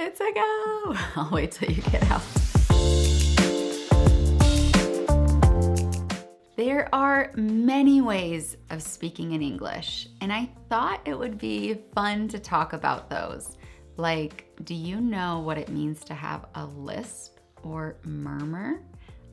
It's a go. I'll wait till you get out. There are many ways of speaking in English, and I thought it would be fun to talk about those. Like, do you know what it means to have a lisp or murmur?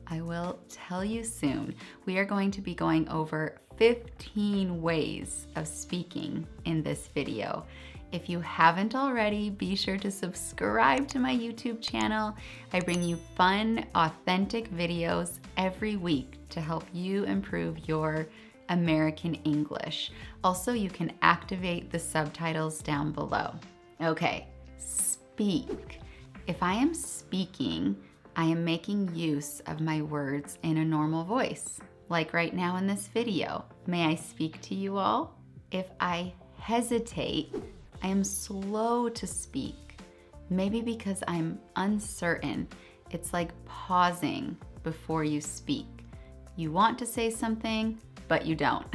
I will tell you soon. We are going to be going over 15 ways of speaking in this video. If you haven't already, be sure to subscribe to my YouTube channel. I bring you fun, authentic videos every week to help you improve your American English. Also, you can activate the subtitles down below. Okay, speak. If I am speaking, I am making use of my words in a normal voice, like right now in this video. May I speak to you all? If I hesitate, I am slow to speak, maybe because I'm uncertain. It's like pausing before you speak. You want to say something, but you don't.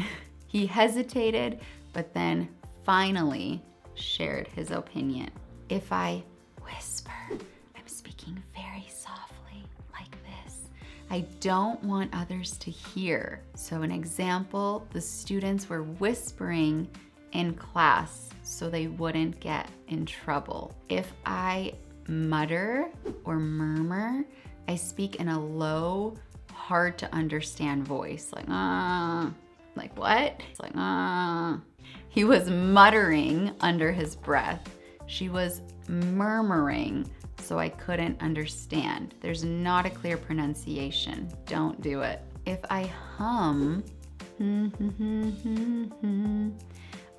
He hesitated, but then finally shared his opinion. If I whisper, I'm speaking very softly like this. I don't want others to hear. So an example, the students were whispering in class so they wouldn't get in trouble. If I mutter or murmur, I speak in a low, hard to understand voice, like what? It's like He was muttering under his breath. She was murmuring, so I couldn't understand. There's not a clear pronunciation. Don't do it. If I hum,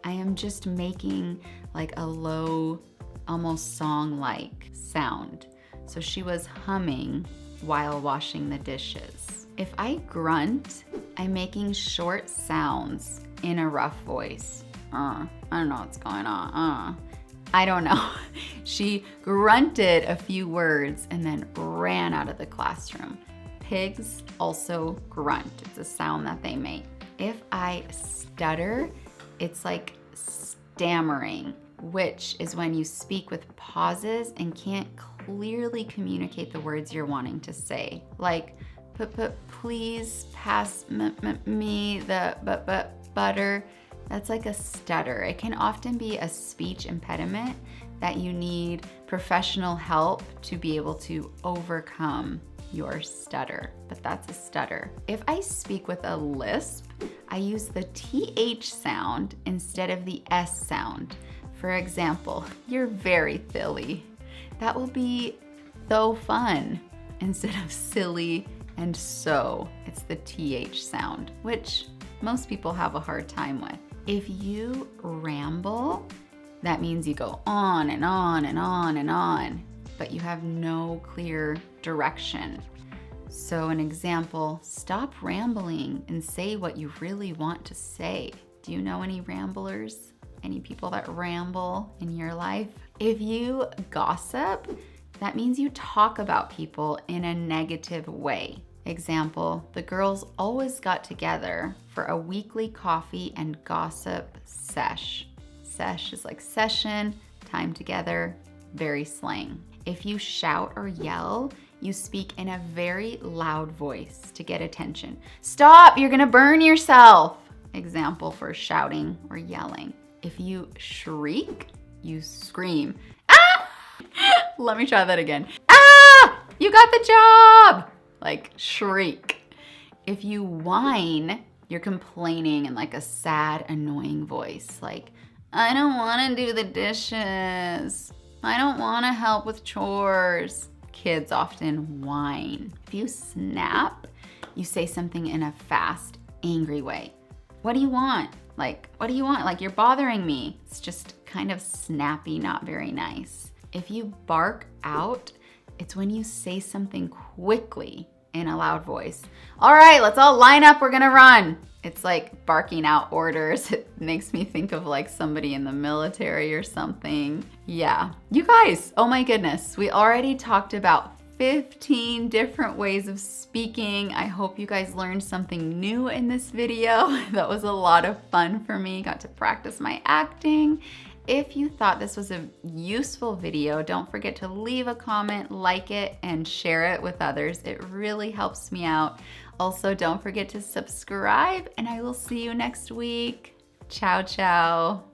I am just making like a low, almost song-like sound. So she was humming while washing the dishes. If I grunt, I'm making short sounds in a rough voice. I don't know what's going on. I don't know. She grunted a few words and then ran out of the classroom. Pigs also grunt. It's a sound that they make. If I stutter, it's like stammering, which is when you speak with pauses and can't clearly communicate the words you're wanting to say. Like, please pass me the butter. That's like a stutter. It can often be a speech impediment that you need professional help to be able to overcome your stutter, but that's a stutter. If I speak with a lisp, I use the TH sound instead of the S sound. For example, you're very silly. That will be so fun instead of silly and so. It's the TH sound, which most people have a hard time with. If you ramble, that means you go on and on and on and on, but you have no clear direction. So an example, stop rambling and say what you really want to say. Do you know any ramblers? Any people that ramble in your life? If you gossip, that means you talk about people in a negative way. Example, the girls always got together for a weekly coffee and gossip sesh. Sesh is like session, time together, very slang. If you shout or yell, you speak in a very loud voice to get attention. Stop, you're gonna burn yourself. Example for shouting or yelling. If you shriek, you scream. Ah! Let me try that again. Ah! You got the job! Like shriek. If you whine, you're complaining in like a sad, annoying voice. Like, I don't wanna do the dishes. I don't wanna help with chores. Kids often whine. If you snap, you say something in a fast, angry way. What do you want? Like, what do you want? Like, you're bothering me. It's just kind of snappy, not very nice. If you bark out, it's when you say something quickly in a loud voice. All right, let's all line up, we're gonna run. It's like barking out orders. It makes me think of like somebody in the military or something. Yeah, you guys, oh my goodness. We already talked about 15 different ways of speaking. I hope you guys learned something new in this video. That was a lot of fun for me. Got to practice my acting If you thought this was a useful video, don't forget to leave a comment, like it, and share it with others. It really helps me out. Also, don't forget to subscribe, and I will see you next week. Ciao, ciao.